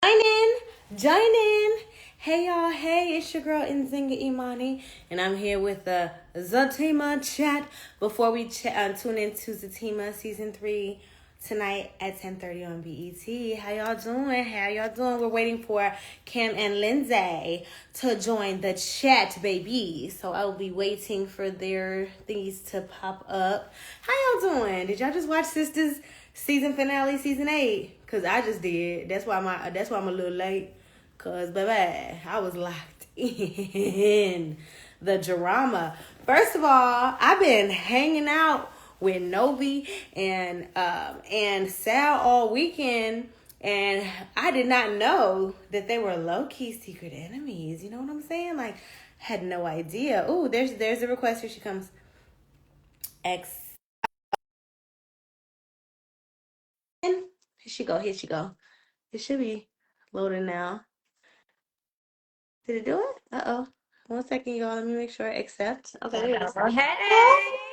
Join in. Hey y'all, hey, it's your girl Nzinga Imani, and I'm here with the Zatima chat. Before we tune into Zatima season 3 tonight at 10:30 on BET. How y'all doing? We're waiting for Kim and Lindsay to join the chat, baby. So I'll be waiting for their thingies to pop up. How y'all doing? Did y'all just watch Sisters season finale, season 8? Cause I just did. That's why I'm a little late. Cause baby, I was locked in the drama. First of all, I've been hanging out with Novi and Sal all weekend, and I did not know that they were low key secret enemies. You know what I'm saying? Like, had no idea. Ooh, there's a request. Here she comes. X. Here she go. It should be loading now. Did it do it? Uh-oh. 1 second, y'all. Let me make sure I accept. Okay.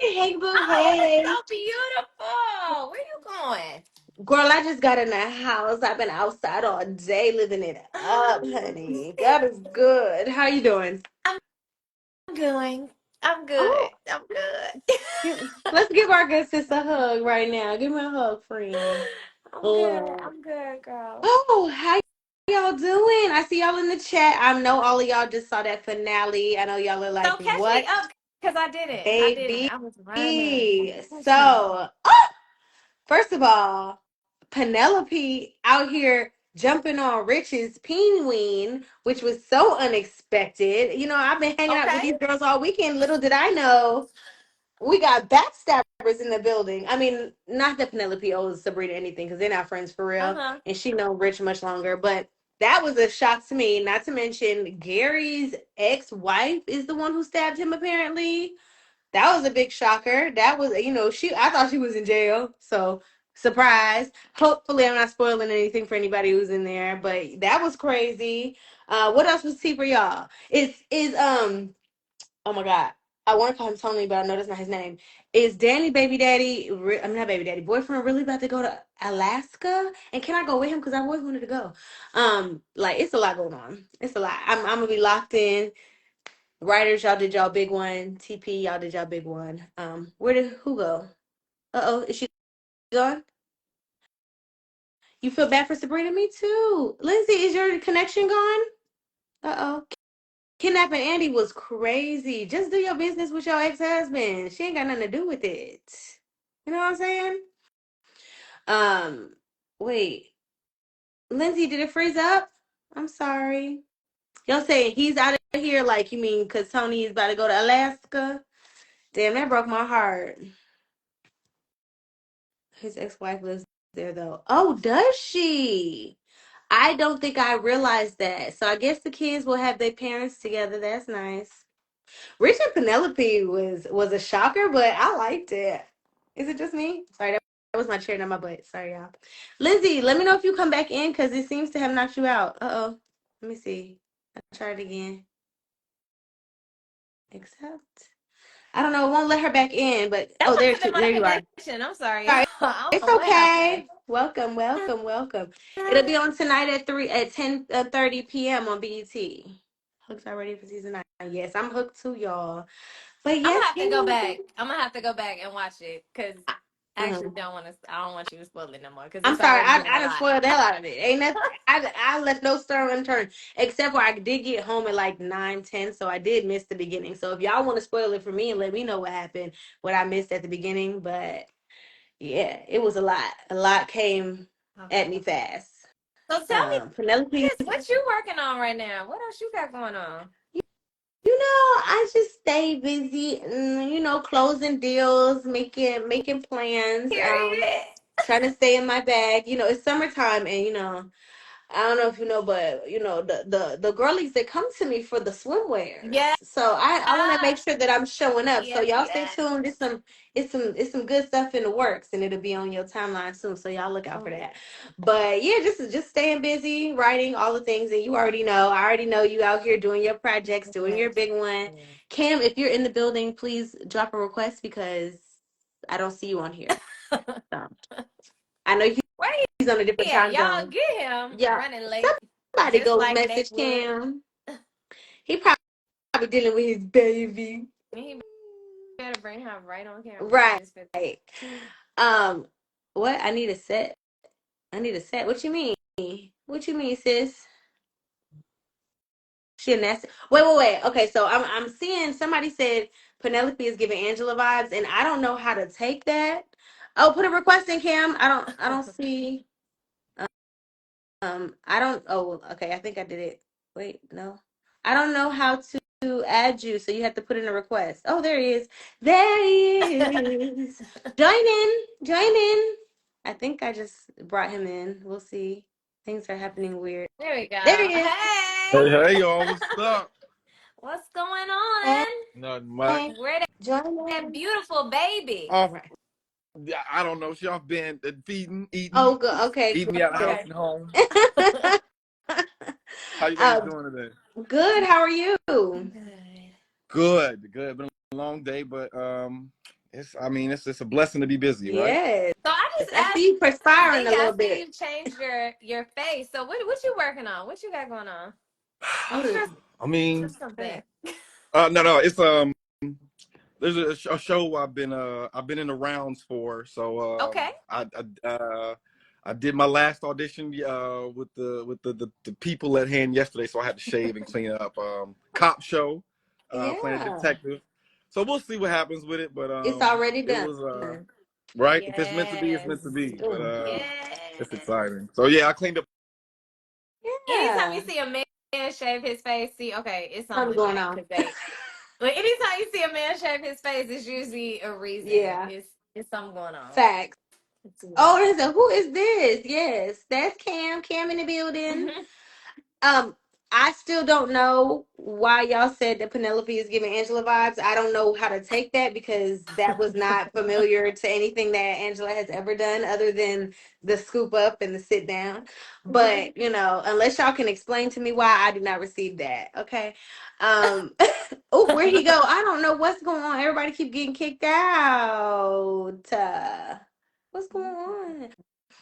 Hey, boo. Hey. It's so beautiful. Where you going? Girl, I just got in the house. I've been outside all day living it up, honey. God is good. How you doing? I'm good. I'm Oh, good. I'm good. let's give our good sis a hug right now. Give me a hug, friend. I'm good. Oh, I'm good, girl. oh, how y'all doing? I see y'all in the chat. I know all of y'all just saw that finale. I know y'all are like, So catch me what, up because I didn't. baby? I was running. Catch me. So, first of all, Penelope out here jumping on Rich's penguin, which was so unexpected. You know, I've been hanging out with Okay. these girls all weekend. Little did I know we got backstabbers in the building. I mean, not that Penelope owes Sabrina anything because they're not friends for real, Uh-huh. and she known Rich much longer. But that was a shock to me. Not to mention Gary's ex-wife is the one who stabbed him. Apparently, that was a big shocker. That was, I thought she was in jail. So, surprise. Hopefully, I'm not spoiling anything for anybody who's in there, but that was crazy. What else was tea for y'all? Oh my God. I want to call him Tony, but I know that's not his name. Is Danny baby daddy, I'm not baby daddy, boyfriend really about to go to Alaska? And can I go with him? Because I always wanted to go. Like, it's a lot going on. It's a lot. I'm going to be locked in. Writers, y'all did y'all big one. TP, y'all did y'all big one. Where did who go? Uh-oh, is she gone? You feel bad for Sabrina? Me too. Lindsay, is your connection gone? Uh-oh. Kidnapping Andy was crazy. Just do your business with your ex-husband. She ain't got nothing to do with it. You know what I'm saying? Um, wait. Lindsay, did it freeze up? I'm sorry. Y'all saying he's out of here, like you mean because Tony is about to go to Alaska? Damn, that broke my heart. His ex-wife lives there though. Oh, does she? I don't think I realized that. So I guess the kids will have their parents together. That's nice. Rich and Penelope was a shocker, but I liked it. Is it just me? Sorry, that was my chair, not my butt. Sorry, y'all. Lindsay, let me know if you come back in because it seems to have knocked you out. Uh-oh. Let me see. I'll try it again. Accept. I don't know. It won't let her back in, but That oh, must have been my there you are. connection. I'm sorry. Sorry. I don't It's know what happened. okay. Welcome. It'll be on tonight at 10:30 p.m. on BET. Hooked already for season 9. Yes, I'm hooked too, y'all. But I'm yes, gonna have to hey, go back. I'm gonna have to go back and watch it because I actually mhm. don't want to. I don't want you to spoil it no more because I'm it's sorry, already getting I a done lot. spoiled the hell out of it. Ain't nothing. I left no stone unturned, except for I did get home at like 9:10, so I did miss the beginning. So if y'all want to spoil it for me and let me know what happened, what I missed at the beginning, but yeah, it was a lot. A lot came at Okay. me fast. So tell me Penelope, this: what you working on right now? What else you got going on? I just stay busy, closing deals, making plans, Period. trying to stay in my bag. It's summertime, and I don't know if you know, but the girlies that come to me for the swimwears. Yes. So I want to make sure that I'm showing up. So Yes. y'all stay Yes. tuned. It's some good stuff in the works, and it'll be on your timeline soon. So y'all look out for Oh, that. But yeah, just staying busy, writing all the things, and you already know. I already know you out here doing your projects, doing your yes. big one. Cam, if you're in the building, please drop a request because I don't see you on here. So I know you Where He's on a different yeah, time y'all zone. get him Yeah. running late, Somebody just go like Nate message would. Cam. He probably dealing with his baby. He better bring her right on camera. Right. Just for What? I need a set. What you mean? What you mean, sis? She a nasty. Wait. Okay, so I'm seeing somebody said Penelope is giving Angela vibes, and I don't know how to take that. Oh, put a request in, Cam. I don't see. I don't. Oh, okay. I think I did it. Wait, no. I don't know how to add you, so you have to put in a request. Oh, there he is. There he is. Join in. Join in. I think I just brought him in. We'll see. Things are happening weird. there we go. There he is. Hey, Hey, y'all, what's up? what's going Hey, on? Nothing much. Where join that in. beautiful baby? Off, Right. I don't know. She off been feeding, eating, Oh, good. Okay, eating me out of the house Okay. and home. good. How you ladies um, doing today? good. How are you? Good. Good. Been a long day, but it's a blessing to be busy, right? Yes. So I just I asked see you perspiring a Zinga. I little see bit. you changed your face. So what you working on? What you got going on? I'm sure I mean, something. no. It's there's a show I've been in the rounds for. So Okay. I did my last audition with the people at hand yesterday, so I had to shave and clean up. Cop show, playing a Yeah. detective. So we'll see what happens with it, but It's already it done. was right. If it's meant to be, it's Yes. meant to be. But Ooh. it's Yes. exciting. So yeah, I cleaned up. Anytime you Yeah. see a man shave his face, see, okay, it's on Something with going that on. because they. But anytime you see a man shave his face, it's usually a reason. Yeah. It's something going on. Facts. It's Oh, weird. there's a who is this? Yes, that's Cam. Cam in the building. Um, I still don't know why y'all said that Penelope is giving Angela vibes. I don't know how to take that because that was not familiar to anything that Angela has ever done other than the scoop up and the sit down. But, unless y'all can explain to me why I did not receive that. Okay. Um oh, where'd he go? I don't know what's going on. Everybody keep getting kicked out. What's going on?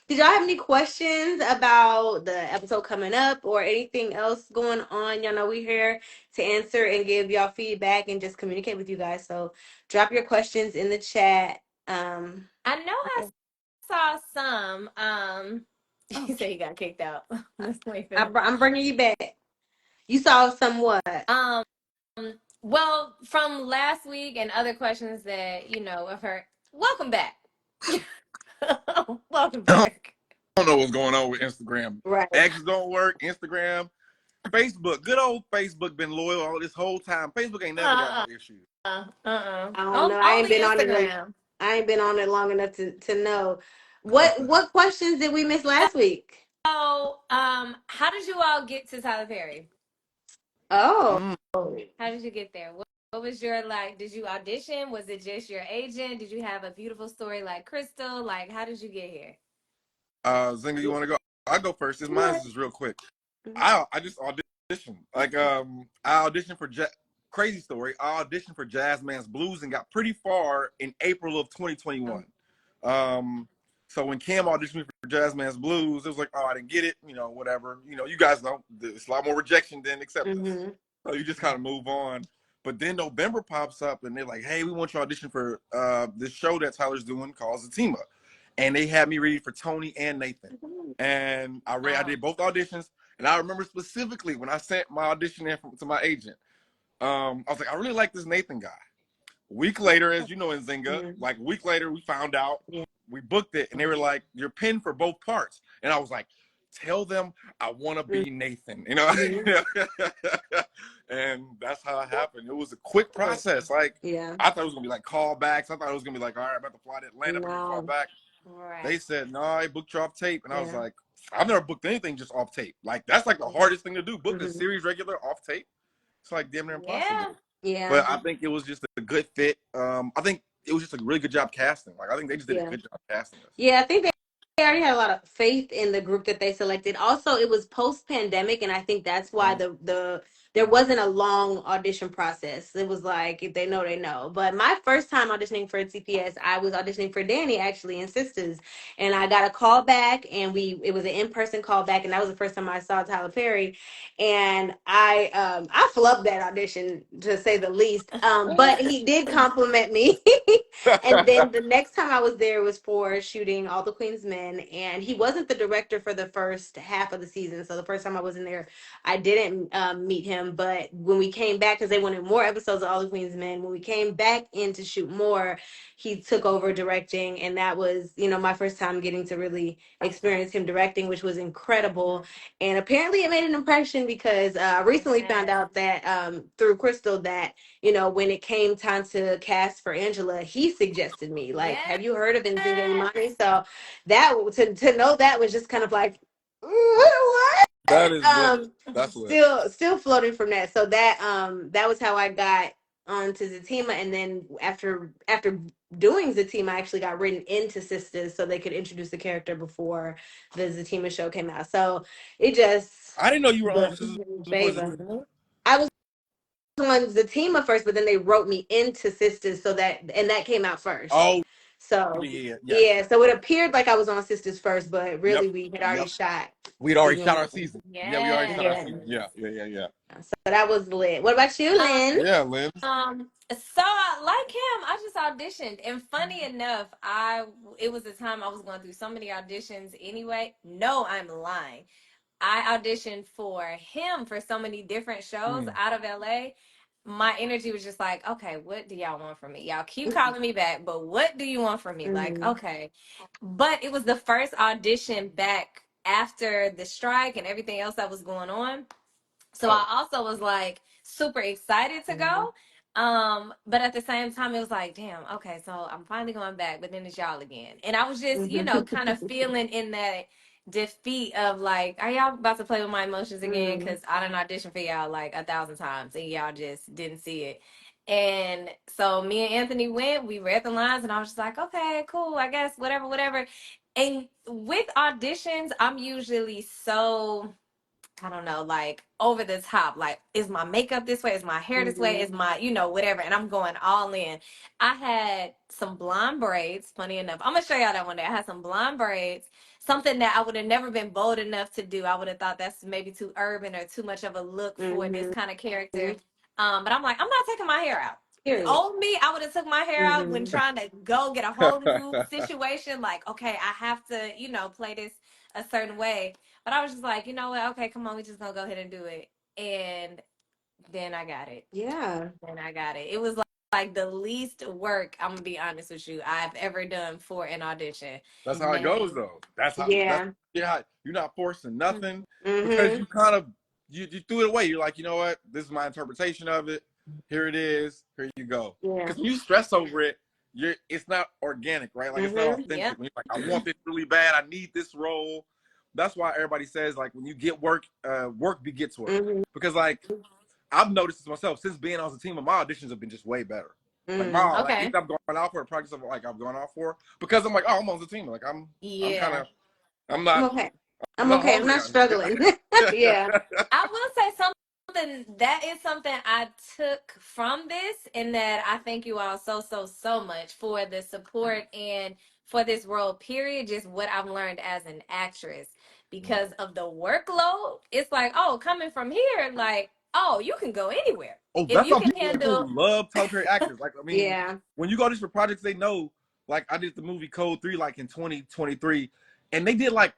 Did y'all have any questions about the episode coming up or anything else going on? Y'all know we're here to answer and give y'all feedback and just communicate with you guys. So drop your questions in the chat. I know I Okay. saw some. Oh, He said he got kicked out. Let's wait for I'm bringing you back. You saw some what? Um, well, from last week and other questions that of her. Welcome back. Welcome I back. don't know what's going on with Instagram. Right. X don't work. Instagram, Facebook, good old Facebook been loyal all this whole time. Facebook ain't never got Uh no issues. I don't know. Only Instagram. I ain't been on it long enough to know. What questions did we miss last week? So, how did you all get to Tyler Perry? Oh. Mm. How did you get there? What was your like? Did you audition? Was it just your agent? Did you have a beautiful story like Crystal? Like, how did you get here? Zinga, you want to go? I'll go first. Mine What? is just real quick. I just auditioned. I auditioned for crazy story. I auditioned for Jazz Man's Blues and got pretty far in April of 2021. So when Cam auditioned me for Jazz Man's Blues, it was like, oh, I didn't get it. Whatever. You guys know it's a lot more rejection than acceptance. Mm-hmm. So you just kind of move on. But then November pops up and they're like, hey, we want you to audition for this show that Tyler's doing called Zatima. And they had me ready for Tony and Nathan. And I Oh, did both auditions. And I remember specifically when I sent my audition in to my agent, I was like, I really like this Nathan guy. A week later, as you know, in Zynga, Mm-hmm. like a week later, we found out, Yeah. we booked it, and they were like, you're pinned for both parts. And I was like, tell them I want to be Nathan, Mm-hmm. And that's how it happened. It was a quick process. Like, Yeah. I thought it was going to be like callbacks. I thought it was going to be like, all right, I'm about to fly to Atlanta, but call No. back. They right. said, no, I booked you off tape. And I was Yeah. like, I've never booked anything just off tape. Like, that's like the hardest thing to do. Book a Mm-hmm. series regular off tape. It's like damn near Yeah. impossible. Yeah. But I think it was just a good fit. I think it was just a really good job casting. Like, I think they just did a Yeah. good job casting us. Yeah. I think they already had a lot of faith in the group that they selected. Also, it was post pandemic, and I think that's why Mhm. the there wasn't a long audition process. It was like, if they know, they know. But my first time auditioning for CPS, I was auditioning for Danny actually in Sisters, and I got a call back, and it was an in-person call back, and that was the first time I saw Tyler Perry, and I flubbed that audition to say the least. But he did compliment me. And then the next time I was there was for shooting All the Queen's Men, and he wasn't the director for the first half of the season. So the first time I was in there, I didn't meet him. But when we came back, because they wanted more episodes of All the Queen's Men, when we came back in to shoot more, he took over directing, and that was, my first time getting to really experience him directing, which was incredible. And apparently it made an impression, because I recently found out that through Crystal that, when it came time to cast for Angela, he suggested me, like, have you heard of Nzinga Imani? So that, to know that was just kind of like, what? That is lit. That's lit. Still floating from that. So that was how I got onto Zatima, and then after doing Zatima, I actually got written into Sisters so they could introduce the character before the Zatima show came out. So it just, I didn't know you were on Sisters before favor. Zatima. I was on Zatima first, but then they wrote me into Sisters, and that came out first. Oh, so yeah. yeah, so it appeared like I was on Sisters first, but really Yep. we had already shot. We'd already shot our season. Yes. Yeah, we already shot our season. Yeah. So that was lit. What about you, Lynn? Yeah, Lynn. So like him, I just auditioned, and funny enough, it was the time I was going through so many auditions anyway. No, I'm lying. I auditioned for him for so many different shows out of LA. My energy was just like, okay, what do y'all want from me? Y'all keep calling me back, but what do you want from me? Like, okay. But it was the first audition back after the strike and everything else that was going on. So I also was like super excited to go. But at the same time, it was like, damn, okay, so I'm finally going back, but then it's y'all again. And I was just, kind of feeling in that defeat of like, are y'all about to play with my emotions again? Because I done auditioned for y'all like 1,000 times and y'all just didn't see it. And so me and Anthony went, we read the lines, and I was just like, okay, cool, I guess, whatever. And with auditions, I'm usually so, I don't know, like over the top. Like, is my makeup this way? Is my hair this way? Is my, whatever. And I'm going all in. I had some blonde braids, funny enough. I'm going to show y'all that one day. I had some blonde braids, something that I would have never been bold enough to do. I would have thought that's maybe too urban or too much of a look for this kind of character. But I'm like, I'm not taking my hair out. Old me, I would have took my hair out when trying to go get a whole new situation. Like, okay, I have to, play this a certain way. But I was just like, you know what? Okay, come on, we just gonna go ahead and do it. And then I got it. Yeah. Then I got it. It was like the least work, I'm gonna be honest with you, I've ever done for an audition. That's how it goes, though. That's how. Yeah. You're not forcing nothing because you kind of you threw it away. You're like, you know what? This is my interpretation of it. Here it is. Here you go. Because when you stress over it, it's not organic, right? Like it's not authentic. When you're like, I want this really bad. I need this role. That's why everybody says, like, when you get work, work begets work. Because, like, I've noticed this myself since being on the team. My auditions have been just way better. Like, like, I've gone out for a practice of like I've gone out for because I'm like, oh, I'm on the team. Like, I'm not. I'm okay. I'm not struggling. Yeah. I will say something that is something I took from this, and that I thank you all so much for the support and for this role, period. Just what I've learned as an actress because of the workload. It's like, oh, coming from here, like, oh, you can go anywhere. Oh, if you can people love Tyler Perry actors. Like, I mean, when you go to these for projects, they know. Like, I did the movie Code 3 like in 2023, and they did like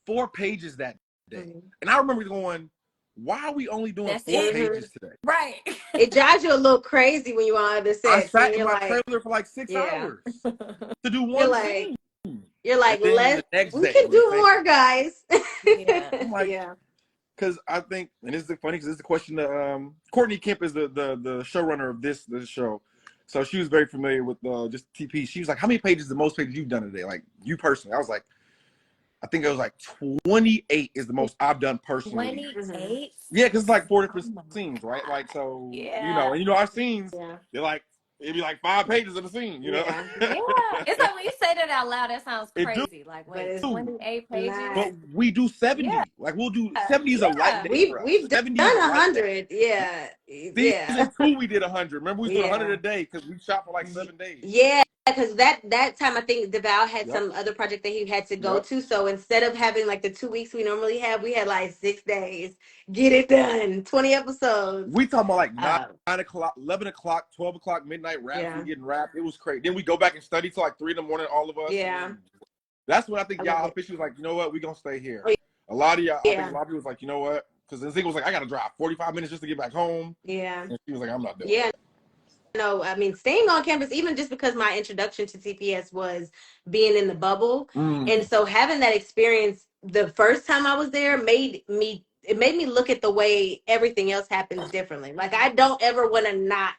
4 pages that day. And I remember going, why are we only doing 4 pages today? Right. It drives you a little crazy when you're on the set. I sat in my trailer for like 6 hours to do one scene. You're like, we can do more, guys. I'm like, because I think, and this is funny because this is the question that Courtney Kemp is the showrunner of this show. So she was very familiar with just TP. She was like, how many pages, the most pages you've done today? Like, you personally. I was like, I think it was like 28 is the most I've done personally. 28? Yeah, because it's like 4 different scenes, right? Like, so, and our scenes, they're like it'd be like 5 pages of the scene, you know? Yeah. Yeah. It's like when you say that out loud, that sounds It do. crazy. Like, But wait, it's 28 pages? not. But we do Yeah. 70. Like we'll do 70 is a light Yeah. day for us. We've done 70 is a light day. 100. Yeah. Yeah. Season 2 we did 100. Remember we did 100 Yeah. a day because we shot for like 7 days. Yeah, because that time I think DeVal had Yep. some other project that he had to go Yep. to. So instead of having like the 2 weeks we normally have, we had like 6 days. Get it done. 20 episodes. We talking about like 9, Uh, 9 o'clock, 11 o'clock, 12 o'clock, midnight raps. yeah. We getting wrapped. It was crazy. Then we go back and study till like 3 in the morning, all of us. Yeah. And that's when I I think love y'all it. officially was like, you know what, we gonna stay here. Oh, A lot of y'all, I think yeah. a lot of people was like, you know what? Because Nzinga was like, I gotta drive 45 minutes just to get back home. Yeah. And she was like, I'm not doing Yeah. it. No, I mean, staying on campus, even just because my introduction to TPS was being in the bubble. And so having that experience the first time I was there it made me look at the way everything else happens differently. Like I don't ever want to not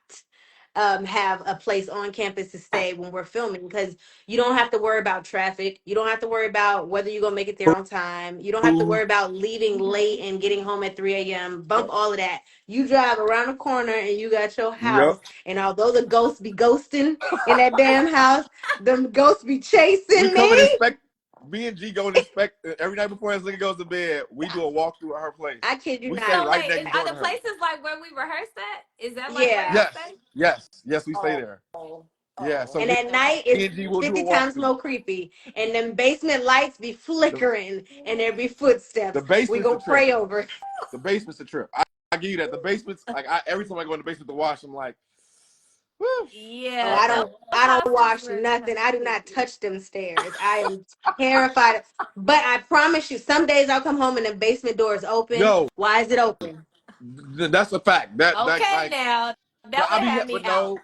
have a place on campus to stay when we're filming because you don't have to worry about traffic. You don't have to worry about whether you're gonna make it there on time. You don't have to Food. worry about leaving late and getting home at 3 a.m. Bump all of that. You drive around the corner and you got your house. Yep. And although the ghosts be ghosting in that damn house, them ghosts be We chasing come and me. inspect. Me and G go and inspect every night before Nzinga goes to bed. We do a walkthrough at her place. I kid you We not. stay So right wait, next are door to the her. places like where we rehearsed at? Is that like where Yeah. y'all Yes, stay? yes, we stay there. Oh, Yeah, so And me at okay. night, it's and G will do a 50 times walkthrough. more creepy. And them basement lights be The, flickering and there be the footsteps. We basement's a gonna trip. pray over it. The basement's a trip. I give you that. The basement's like every time I go in the basement to wash, I'm like, whew. Oh, Yeah, Like, those I don't houses wash were kind nothing. I do of not creepy. touch them stairs. I am terrified. But I promise you, some days I'll come home and the basement door is open. yo, Why is it open? that's a fact. That Okay, like, now but that I would be, have me but out. no,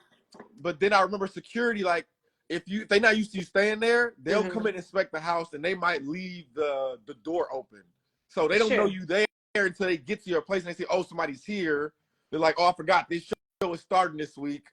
but then I remember security. Like, if they not used to you staying there, they'll come Mm-hmm. in and inspect the house, and they might leave the door open, so they don't know Sure. you there until they get to your place and they say, oh, somebody's here. They're like, oh, I forgot this show is starting this week.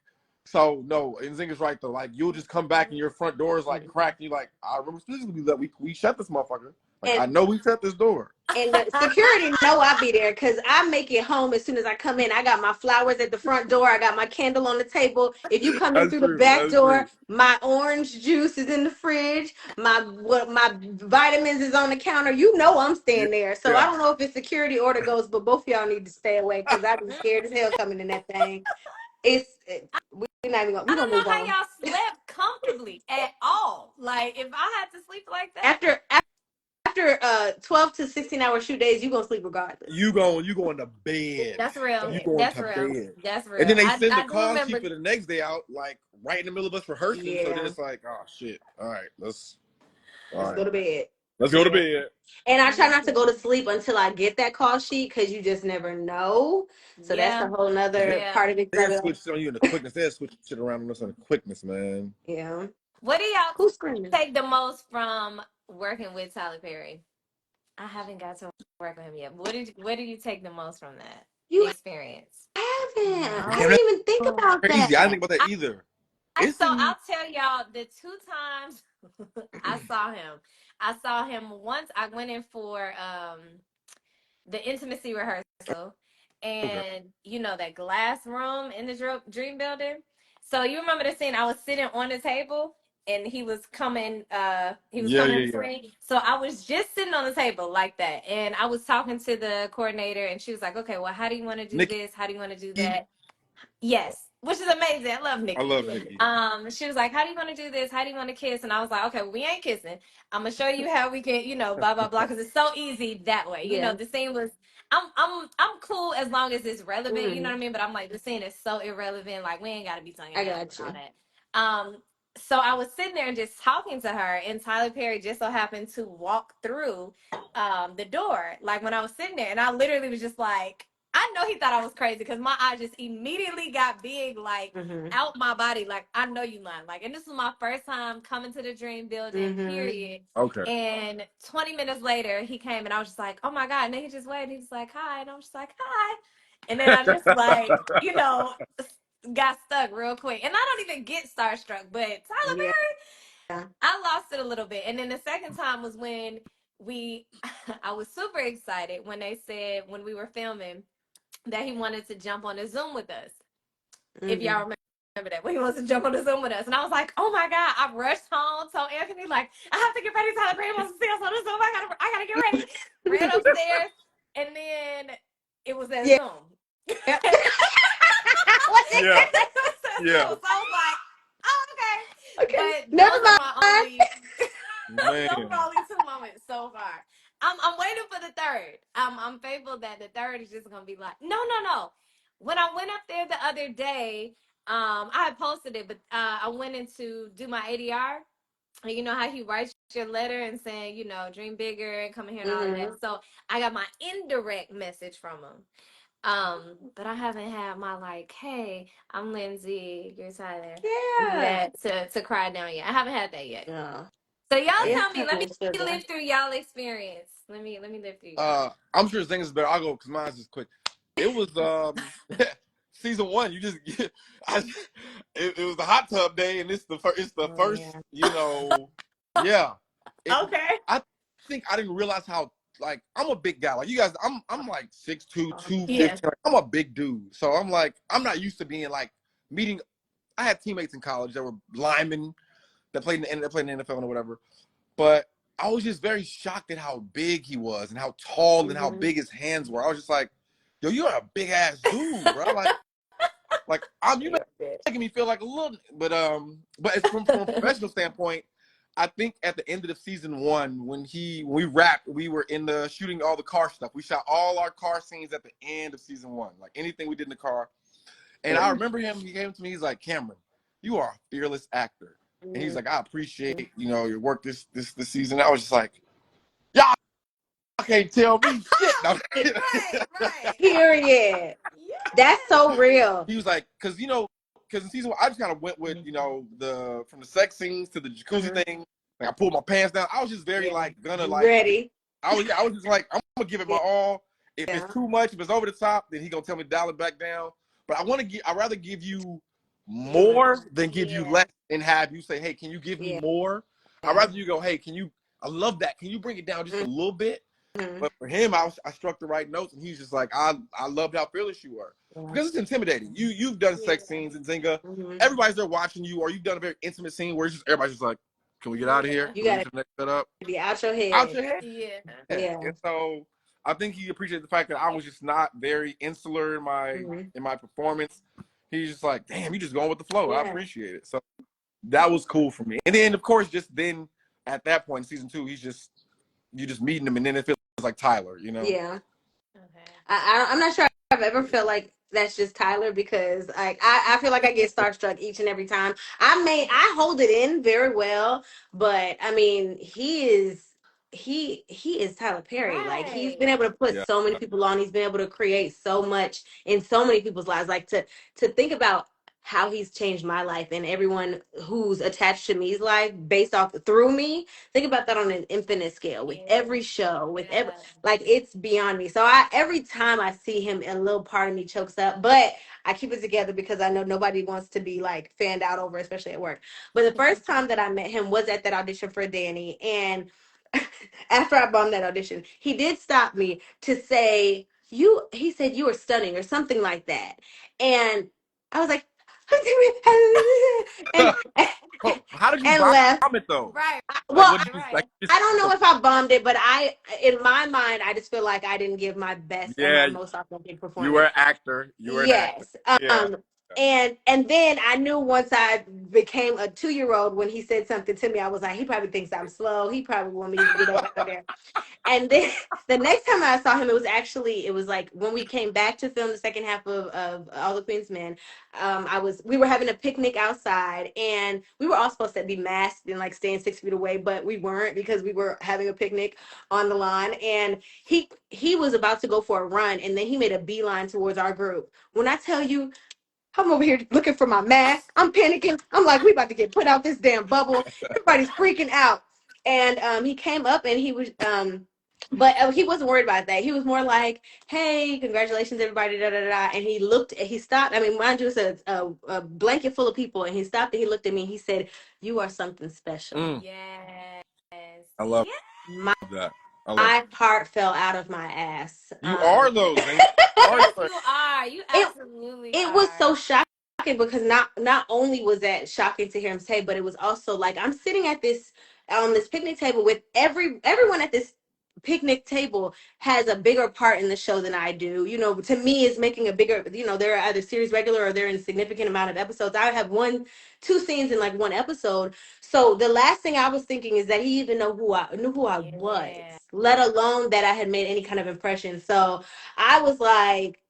So no, and Zinga's right though. Like you'll just come back and your front door is like cracked. And you're like, I remember specifically that we shut this motherfucker. Like And I know we shut this door. And the security know I be there because I make it home as soon as I come in. I got my flowers at the front door. I got my candle on the table. If you come in That's through the true. back That's true. door, my orange juice is in the fridge. My vitamins is on the counter. You know I'm staying there. So I Yeah. don't know if it's security order goes, but both of y'all need to stay away because I'd be scared as hell coming in that thing. We're not even gonna I we're don't gonna know move how on. y'all slept comfortably at all. Like if I had to sleep like that, After 12 to 16 hour shoot days, you're gonna sleep regardless. You going to bed. that's real. You Yeah. going That's to real. bed. That's And real. then they I send the I do call sheet remember. for the next day out, like right in the middle of us rehearsing. So then Yeah. it's like, oh shit. All right, all Let's right. go to bed. Let's go to Yeah. bed. And I try not to go to sleep until I get that call sheet because you just never know. So that's a Yeah, whole nother yeah. part of it. They'll switch on you in the quickness. They'll switch shit around on us in the quickness, man. Yeah. What do y'all Who's screaming? take the most from working with Tyler Perry? I haven't got to work with him yet. What did you take the most from that You experience? haven't. I Damn, No. that's didn't even think about crazy. I didn't that. think about that either. It's So in I'll tell y'all the two times I saw him. I saw him once. I went in for the intimacy rehearsal, okay. and you know that glass room in the dream building. So you remember the scene? I was sitting on the table, and he was coming. He was Yeah, coming in yeah, yeah. between. So I was just sitting on the table like that, and I was talking to the coordinator, and she was like, "Okay, well, how do you want to do Nikki, this? How do you want to do that?" Yes, which is amazing. I love I Nikki. love Nikki. She was like, "How do you want to do this? How do you want to kiss?" And I was like, "Okay, well, we ain't kissing. I'm gonna show you how we can, blah blah blah, because it's so easy that way. Yeah. The scene was, I'm cool as long as it's relevant. You know Mm, what I mean? But I'm like, the scene is so irrelevant. Like, we ain't gotta be tongue and I nails got and all you. that. So I was sitting there and just talking to her, and Tyler Perry just so happened to walk through, the door, like when I was sitting there, and I literally was just like. I know he thought I was crazy because my eyes just immediately got big, like Mm-hmm. out my body. Like, I know you lying. Like, and this was my first time coming to the dream building, Mm-hmm. period. Okay. And 20 minutes later, he came and I was just like, oh my God. And then he just waited. He was like, hi. And I was just like, hi. And then I just like, got stuck real quick. And I don't even get starstruck, but Tyler Yeah. Perry, I lost it a little bit. And then the second time was when I was super excited when they said, when we were filming, that he wanted to jump on a Zoom with us. If y'all Mm-hmm. remember that when he wants to jump on the Zoom with us. And I was like, oh my God, I rushed home, told Anthony, like, I have to get ready. Tyler Perry wants to see us on the Zoom. I gotta get ready. Ran upstairs, and then it was that Yeah. Zoom. Yep. Yeah. So I was like, oh, okay. Okay. But Never those are mind. my only those are Man. my only two moments so far. I'm waiting for the third. I'm faithful that the third is just gonna be like, no. When I went up there the other day, I had posted it, but I went in to do my ADR. And you know how he writes your letter and saying, you know, dream bigger and come here and all Mm-hmm. that. So I got my indirect message from him. But I haven't had my like, hey, I'm Lindsay, you're Tyler. Yeah. To cry down yet. I haven't had that yet. No. So y'all Dang. It's tell me, let me coming, sugar. live through y'all experience. Let me live through y'all. I'm sure things is better. I'll go because mine's just quick. It was season one. You just it was the hot tub day, and it's the first. Yeah. You know, yeah. Okay. I think I didn't realize how like I'm a big guy. Like you guys, I'm like 6'2", Yeah. 215. I'm a big dude, so I'm like I'm not used to being like meeting. I had teammates in college that were linemen that played in the NFL or whatever, but I was just very shocked at how big he was and how tall and how big his hands were. I was just like, yo, you're a big ass dude, bro. Like you making me feel like a little, but it's from a professional standpoint. I think at the end of the season one, when we wrapped, we were in the shooting all the car stuff. We shot all our car scenes at the end of season one, like anything we did in the car. And I remember him. He came to me. He's like, Cameron, you are a fearless actor. And he's like, I appreciate your work this season. I was just like, y'all can't tell me shit. No. Right. Period. Yeah. That's so real. He was like, because in season one, I just kind of went with from the sex scenes to the jacuzzi thing. Like I pulled my pants down. I was just very Ready. I was just like I'm gonna give it my all. If it's too much, if it's over the top, then he gonna tell me to dial it back down. But I'd rather give you more than give you less and have you say, hey, can you give me more? I'd rather you go, hey, I love that. Can you bring it down just a little bit? But for him, I struck the right notes, and he's just like, I loved how fearless you were because it's intimidating. You've done sex scenes in Zynga. Everybody's there watching you, or you've done a very intimate scene where everybody's just like, can we get out of here? You Can we gotta get to the next setup? be out your head. Out your head. Yeah. And so I think he appreciated the fact that I was just not very insular in my performance. He's just like, damn, you just going with the flow. I appreciate it. So that was cool for me. And then of course, just then at that point in season two, you just meeting him, and then it feels like Tyler, Yeah. Okay. I'm not sure I've ever felt like that's just Tyler because like I feel like I get starstruck each and every time. I hold it in very well, but I mean he is Tyler Perry. Like he's been able to put Yeah. so many people on. He's been able to create so much in so many people's lives. Like to think about how he's changed my life and everyone who's attached to me's life based off through me. Think about that on an infinite scale with every show, with every like it's beyond me. So every time I see him, a little part of me chokes up, but I keep it together because I know nobody wants to be like fanned out over, especially at work. But the first time that I met him was at that audition for Danny, and after I bombed that audition, he did stop me to say he said you were stunning or something like that, and I was like. and How did you and bomb left. it though? Right. Like, Well, what did you like? I don't know if I bombed it, but in my mind, I just feel like I didn't give my best and my Yeah, most authentic you were performance. an actor. You were an actor. Yes. Yeah. And then I knew once I became a 2-year-old when he said something to me, I was like, he probably thinks I'm slow. He probably want me to get over there. And then the next time I saw him, it was like when we came back to film the second half of All the Queen's Men. We were having a picnic outside, and we were all supposed to be masked and like staying 6 feet away, but we weren't because we were having a picnic on the lawn. And he was about to go for a run, and then he made a beeline towards our group. When I tell you, I'm over here looking for my mask. I'm panicking. I'm like, we about to get put out this damn bubble. Everybody's freaking out. And he came up and he was but he wasn't worried about that. He was more like, "Hey, congratulations, everybody!" Da da da. And he stopped. I mean, mind you, it's a blanket full of people, and he stopped and he looked at me. And he said, "You are something special." Yes. I love My that. I love my heart fell out of my ass. You are those. And you are Yes, those. you are. You It absolutely it was are. so shocking shocking because not only was that shocking to hear him say, but it was also like I'm sitting at this on this picnic table with everyone at this picnic table has a bigger part in the show than I do. You know, to me, is making a bigger. You know, they're either series regular or they're in a significant amount of episodes. I have two scenes in like one episode. So the last thing I was thinking is that he even knew who I was, Yeah. let alone that I had made any kind of impression. So I was like,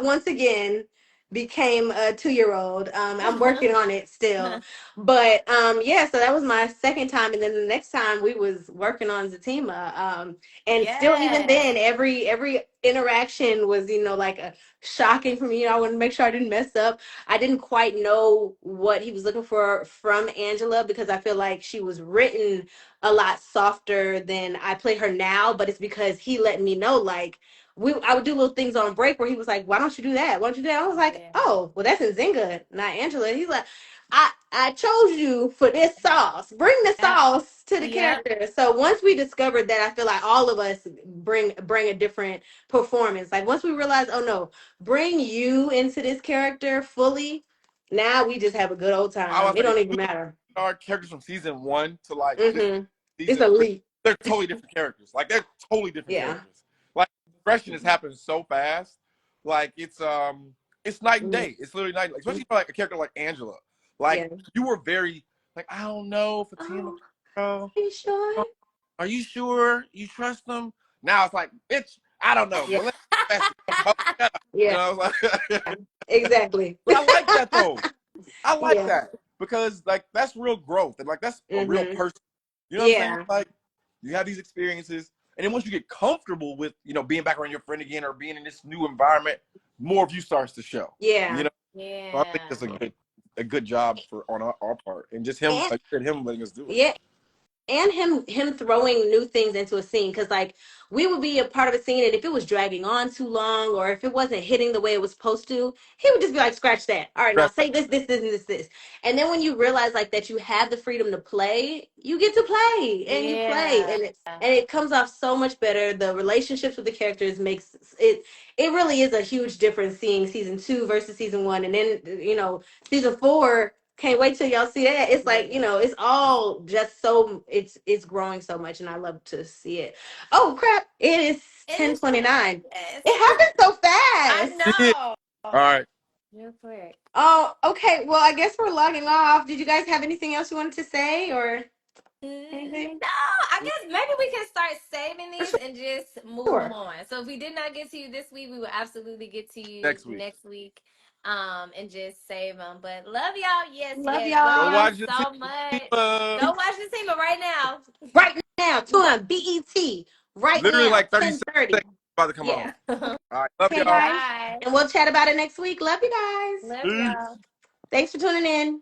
once again became a 2 year old. I'm working on it still, but yeah. So that was my second time, and then the next time we was working on Zatima. And still, even Yes. then, every interaction was like a shocking for me. I wanted to make sure I didn't mess up. I didn't quite know what he was looking for from Angela because I feel like she was written a lot softer than I play her now, but it's because he let me know like I would do little things on break where he was like, "Why don't you do that? Why don't you do that?" I was like, Yeah. "Oh, well, that's Nzinga, not Angela." He's like, "I chose you for this sauce. Bring the Yep. sauce to the Yep. character." So once we discovered that, I feel like all of us bring a different performance. Like once we realized, oh no, bring you into this character fully. Now we just have a good old I time. was It like, don't even matter. our characters from season 1 to like this Mm-hmm. It's season 3, elite. they're totally different characters. Like they're totally different Yeah. characters. Like progression has happened so fast. Like it's night and Mm-hmm. day. It's literally night, especially for like a character like Angela. Like Yeah. you were very like, I don't know, Fatima, Oh, girl. are you sure? Are you sure you trust them? Now it's like, bitch, I don't know. Yeah. But let's shut up. Yeah. I was like, Exactly. but I like that though. I like Yeah. that because like that's real growth and like that's a real Mm-hmm. person. You know what I'm saying? Yeah. Like you have these experiences, and then once you get comfortable with being back around your friend again or being in this new environment, more of you starts to show. Yeah. So I think Yeah. that's a good job for on our part, and just him, And like him letting us do it. yeah, and him throwing new things into a scene because like we would be a part of a scene and if it was dragging on too long or if it wasn't hitting the way it was supposed to he would just be like scratch that, all right, now say this, and then when you realize like that you have the freedom to play, you get to play and you play Yeah. and it comes off so much better. The relationships with the characters makes it really is a huge difference seeing season 2 versus season 1, and then season 4. Can't wait till y'all see that. It's like, Yeah. it's all just so it's growing so much and I love to see it. Oh crap. It is It is 10:29. yes. It happened so I fast. Yeah. know. All right. Real quick. Oh, okay. Well, I guess we're logging off. Did you guys have anything else you wanted to say or anything? No, I guess maybe we can start saving these Sure. and just move them Sure. on. So if we did not get to you this week, we will absolutely get to you Next week. next week. And just save them. But love y'all. Yes, Love yes. Love Go y'all. y'all watch your so much. team. Go watch the team right now. Right now. Tune on BET right Literally now. like 30 10:30. seconds about to come on. Yeah. All right. Love Okay, y'all. guys. Bye. And we'll chat about it next week. Love you guys. Love Peace. y'all. Thanks for tuning in.